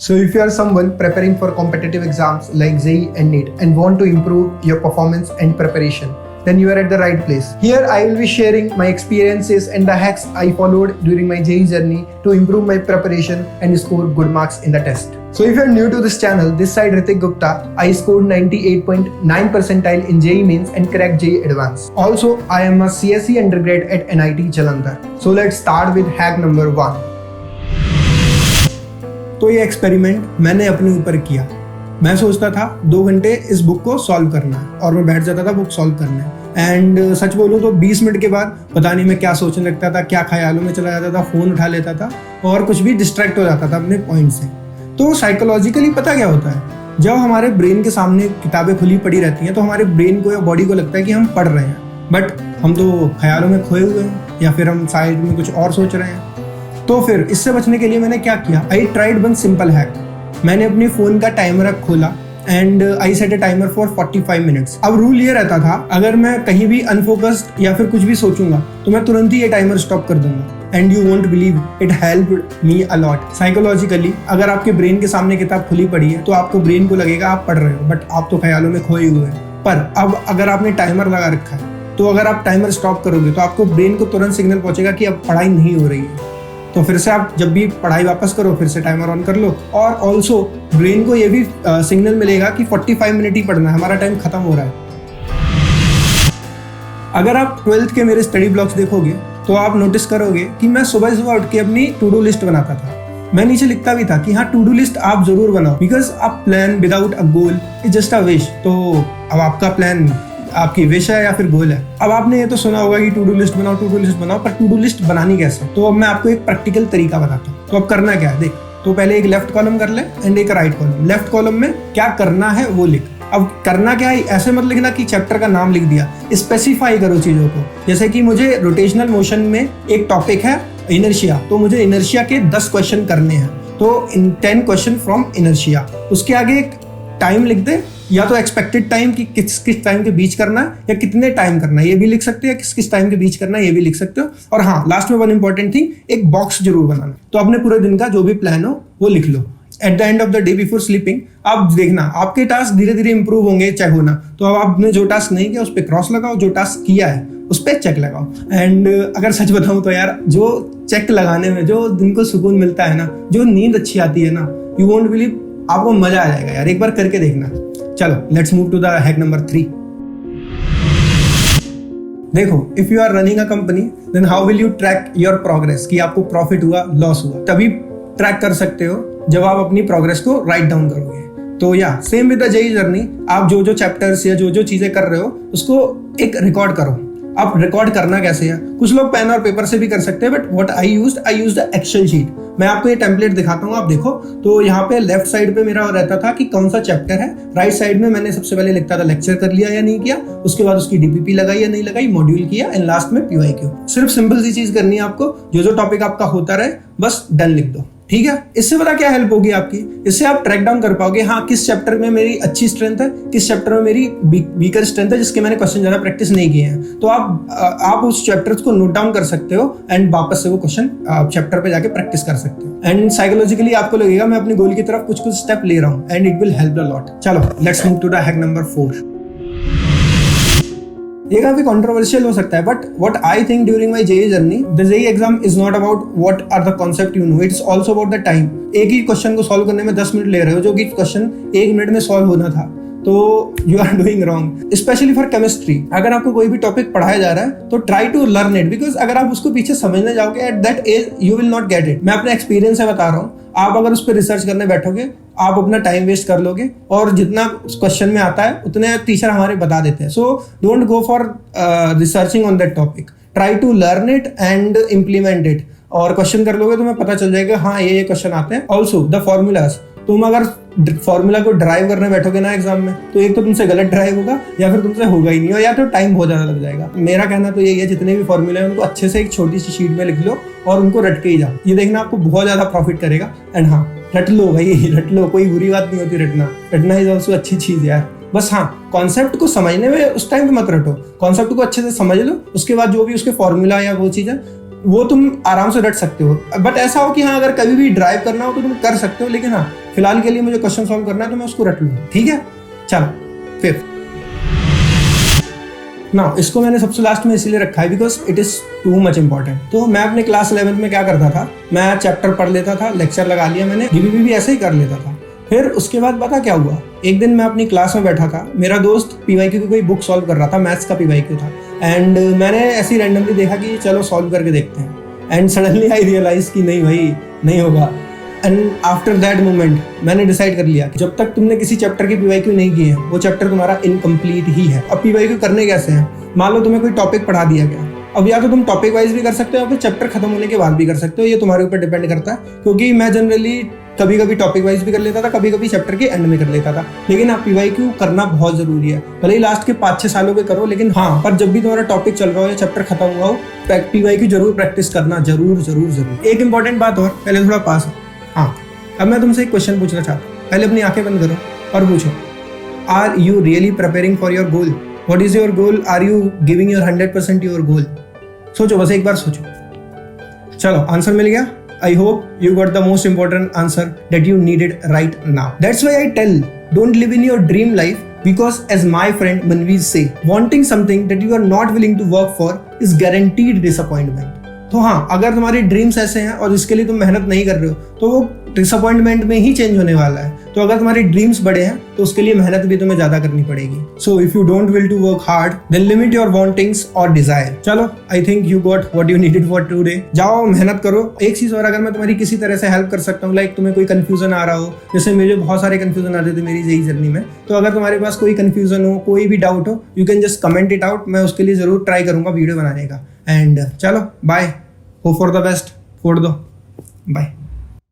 So if you are someone preparing for competitive exams like JEE and NEET and want to improve your performance and preparation, then you are at the right place. Here I will be sharing my experiences and the hacks I followed during my JEE journey to improve my preparation and score good marks in the test. So if you are new to this channel, this side Ritik Gupta, I scored 98.9 percentile in JEE Mains and cracked JEE Advanced. Also, I am a CSE undergrad at NIT Jalandhar. So let's start with hack number 1. तो ये experiment मैंने अपने ऊपर किया। मैं सोचता था 2 घंटे इस बुक को सॉल्व करना है और मैं बैठ जाता था बुक सॉल्व करने। एंड सच बोलूँ तो 20 मिनट के बाद पता नहीं मैं क्या सोचने लगता था, क्या ख्यालों में चला जाता था, फोन उठा लेता था और कुछ भी डिस्ट्रैक्ट हो जाता था अपने पॉइंट से। तो साइकोलॉजिकली पता क्या होता है, जब हमारे ब्रेन के सामने किताबें खुली पड़ी रहती हैं तो हमारे ब्रेन को या बॉडी को लगता है कि हम पढ़ रहे हैं, बट हम तो ख्यालों में खोए हुए हैं या फिर हम साइड में कुछ और सोच रहे हैं। तो फिर इससे बचने के लिए मैंने क्या किया, I tried one simple hack. मैंने अपनी फोन का टाइमर ऐप खोला and I set a timer for 45 minutes. अब रूल ये रहता था, अगर मैं कहीं भी अनफोकस्ड या फिर कुछ भी सोचूंगा तो मैं तुरंत ही ये टाइमर स्टॉप कर दूंगा। And you won't believe it helped me a lot. Psychologically अगर आपके ब्रेन के सामने किताब खुली पड़ी है तो आपको ब्रेन को लगेगा आप पढ़ रहे हो, बट आप तो ख्यालों में खोए हुए हैं। पर अब अगर आपने टाइमर लगा रखा है तो अगर आप टाइमर स्टॉप करोगे तो आपको ब्रेन को तुरंत सिग्नल पहुंचेगा कि अब पढ़ाई नहीं हो रही है। तो फिर से आप जब भी पढ़ाई वापस करो फिर से टाइमर ऑन कर लो। और ऑल्सो ब्रेन को ये भी सिग्नल मिलेगा कि 45 मिनट ही पढ़ना है, हमारा टाइम खत्म हो रहा है। अगर आप 12th के मेरे स्टडी ब्लॉग्स देखोगे तो आप नोटिस करोगे कि मैं सुबह सुबह उठ के अपनी टू डू लिस्ट बनाता था। मैं नीचे लिखता भी था कि हाँ, टू डू लिस्ट आप जरूर बनाओ, because a plan without a goal is just a wish. तो अब आपका प्लान आपकी विश है या फिर गोल है। अब आपने ये तो सुना होगा कि टू डू लिस्ट बनाओ, टू डू लिस्ट बनाओ, पर टू डू लिस्ट बनानी कैसे? तो अब मैं आपको एक प्रैक्टिकल तरीका बताता हूँ। तो अब करना क्या है, देख, तो पहले एक लेफ्ट कॉलम कर ले एंड एक राइट कॉलम। लेफ्ट कॉलम में क्या करना है वो लिख। अब करना क्या है, ऐसे मत लिखना कि चैप्टर का नाम लिख दिया, स्पेसिफाई करो चीजों को। जैसे कि मुझे रोटेशनल मोशन में एक टॉपिक है इनर्शिया, तो मुझे इनर्शिया के 10 क्वेश्चन करने हैं, तो 10 क्वेश्चन फ्रॉम इनर्शिया। उसके आगे एक टाइम लिख दे, या तो एक्सपेक्टेड टाइम कि किस टाइम के बीच करना है या कितने टाइम करना है ये भी लिख सकते हो, किस टाइम के बीच करना है ये भी लिख सकते हो। और हाँ, लास्ट में वन इंपॉर्टेंट थिंग, एक बॉक्स जरूर बनाना। तो अपने पूरे दिन का जो भी प्लान हो वो लिख लो। At the end of the day before sleeping आप देखना आपके टास्क धीरे धीरे इंप्रूव होंगे, चेक होना। तो अब आपने जो टास्क नहीं किया उस पर क्रॉस लगाओ, जो टास्क किया है उस पर चेक लगाओ। एंड अगर सच बताऊं तो यार, जो चेक लगाने में जो दिन को सुकून मिलता है ना, जो नींद अच्छी आती है ना, यू वोंट बिलीव, आपको मजा आ जाएगा यार, एक बार करके देखना। चलो let's move to the hack number 3। देखो, if you are running a company then how will you track your progress, कि आपको प्रॉफिट हुआ, लॉस हुआ, तभी ट्रैक कर सकते हो जब आप अपनी प्रोग्रेस को राइट डाउन करोगे। तो या same with the JEE journey, आप जो जो चैप्टर्स या जो जो चीजें कर रहे हो उसको एक रिकॉर्ड करो। अब रिकॉर्ड करना कैसे है, कुछ लोग पेन और पेपर से भी कर सकते हैं, but what I used the Excel sheet. मैं आपको ये टेम्पलेट दिखाता हूँ, आप देखो। तो यहाँ पे लेफ्ट साइड पे मेरा रहता था कि कौन सा चैप्टर है, राइट साइड में मैंने सबसे पहले लिखता था लेक्चर कर लिया या नहीं किया, उसके बाद उसकी डीपीपी लगाई या नहीं लगाई, मॉड्यूल किया, एंड लास्ट में पीवाईक्यू। सिर्फ सिंपल सी चीज करनी है आपको, जो जो टॉपिक आपका होता रहे बस डन लिख दो, ठीक है। इससे पता क्या हेल्प होगी आपकी, इससे आप ट्रैक डाउन कर पाओगे, हाँ किस चैप्टर में मेरी अच्छी स्ट्रेंथ है, किस चैप्टर में मेरी वीकर स्ट्रेंथ है, जिसके मैंने क्वेश्चन ज्यादा प्रैक्टिस नहीं किए हैं। तो आप उस चैप्टर्स को नोट डाउन कर सकते हो एंड वापस से वो क्वेश्चन चैप्टर पे जाके प्रैक्टिस कर सकते हो। एंड साइकोलॉजिकली आपको लगेगा मैं अपनी गोल की तरफ कुछ स्टेप ले रहा हूँ, and it will help a lot. चलो let's move to the hack number 4। ये काफी कंट्रोवर्शियल हो सकता है, but what I think during my JEE journey, the JEE exam is not about what are the concept you know, it's also about the time. एक ही question को solve करने में 10 मिनट ले रहे हो, जो कि क्वेश्चन 1 मिनट में सॉल्व होना था, तो you are doing wrong. Specially for chemistry, अगर आपको कोई भी टॉपिक पढ़ाया जा रहा है तो try to learn it, because अगर आप उसको पीछे समझने जाओगे at that age you will not get it. मैं अपने एक्सपीरियंस से बता रहा हूँ, आप अगर उस पर रिसर्च करने बैठोगे आप अपना टाइम वेस्ट कर लोगे, और जितना उस क्वेश्चन में आता है उतने टीचर हमारे बता देते हैं। So don't go for researching on that topic, try to learn it and implement it. और क्वेश्चन कर लोगे तो तुम्हें पता चल जाएगा हाँ ये क्वेश्चन आते हैं। ऑल्सो द फॉर्मूलाज, तुम अगर फॉर्मूला को ड्राइव करने बैठोगे ना एग्जाम में, तो एक तो तुमसे गलत ड्राइव होगा या फिर तुमसे होगा ही नहीं, या तो टाइम बहुत ज्यादा लग जाएगा। मेरा कहना तो यही है, जितने भी फॉर्मूले हैं उनको अच्छे से एक छोटी सी शीट में लिख लो और उनको रट के ही जाओ, ये देखना आपको बहुत ज्यादा प्रॉफिट करेगा। एंड हाँ, रट लो भाई, रट लो, कोई बुरी बात नहीं होती रटना, रटना इज ऑल्सो अच्छी चीज यार। बस हाँ, कॉन्सेप्ट को समझने में उस टाइम पे मत रटो, कॉन्सेप्ट को अच्छे से समझ लो, उसके बाद जो भी उसके फॉर्मूला या वो चीज है वो तुम आराम से रट सकते हो। बट ऐसा हो कि हाँ अगर कभी भी ड्राइव करना हो तो तुम कर सकते हो, लेकिन हाँ फिलहाल के लिए मुझे क्वेश्चन सॉल्व करना है तो मैं उसको रट लूंगा, ठीक है। चलो फिफ्थ। ना इसको मैंने सबसे लास्ट में इसीलिए रखा है because it is too much important. तो मैं अपने क्लास 11th में क्या करता था, मैं चैप्टर पढ़ लेता था, लेक्चर लगा लिया मैंने, डीबीबी भी ऐसे ही कर लेता था। फिर उसके बाद पता क्या हुआ, एक दिन मैं अपनी क्लास में बैठा था, मेरा दोस्त पीवाईक्यू की कोई बुक सॉल्व कर रहा था, मैथ्स का पीवाईक्यू था, एंड मैंने ऐसे ही रैंडमली देखा कि चलो सॉल्व करके देखते हैं, एंड सडनली आई रियलाइज कि नहीं भाई नहीं होगा। एंड आफ्टर दैट मोमेंट मैंने डिसाइड कर लिया कि जब तक तुमने किसी चैप्टर की पीवाईक्यू नहीं किए हैं वो चैप्टर तुम्हारा इनकम्प्लीट ही है। अब पीवाईक्यू करने कैसे हैं, मान लो तुम्हें कोई टॉपिक पढ़ा दिया गया, अब या तो तुम टॉपिक वाइज भी कर सकते हो या फिर चैप्टर खत्म होने के बाद भी कर सकते हो, ये तुम्हारे ऊपर डिपेंड करता है। क्योंकि मैं जनरली कभी कभी टॉपिक वाइज भी कर लेता था, कभी कभी चैप्टर के एंड में कर लेता था, लेकिन आप पीवाईक्यू करना बहुत जरूरी है। भले ही लास्ट के 5-6 सालों के करो, लेकिन हाँ पर जब भी तुम्हारा टॉपिक चल रहा हो या चैप्टर खत्म हुआ हो, पीवाईक्यू जरूर प्रैक्टिस करना, जरूर जरूर जरूर। एक इंपॉर्टेंट बात और, पहले थोड़ा पास हो। हाँ अब मैं तुमसे एक क्वेश्चन पूछना चाहता हूँ, पहले अपनी आंखें बंद करो और पूछो, are you really preparing for your goal? What is your goal? Are you giving your 100% your goal? सोचो, बस एक बार सोचो। चलो आंसर मिल गया। I hope you got the most important answer that you needed right now. That's why I tell, don't live in your dream life, because as my friend Manveer say, wanting something that you are not willing to work for is guaranteed disappointment. तो हाँ अगर तुम्हारी dreams ऐसे हैं और जिसके लिए तुम मेहनत नहीं कर रहे हो तो वो डिसअपॉइंटमेंट में ही चेंज होने वाला है। तो अगर तुम्हारी ड्रीम्स बड़े हैं तो उसके लिए मेहनत भी तुम्हें ज्यादा करनी पड़ेगी। So if you don't will to work hard then limit your wantings और डिजायर। चलो I think you got what you needed for today. जाओ मेहनत करो। एक चीज और, अगर मैं तुम्हारी किसी तरह से हेल्प कर सकता हूँ, लाइक तुम्हें कोई कंफ्यूजन आ रहा हो, जैसे मुझे बहुत सारे कंफ्यूजन आते थे मेरी जेईई जर्नी में, तो अगर तुम्हारे पास कोई कंफ्यूजन हो, कोई भी डाउट हो, you can just comment it out. मैं उसके लिए जरूर ट्राई करूंगा वीडियो बनाने का। एंड चलो bye, hope for the best, फोड़ दो, बाय।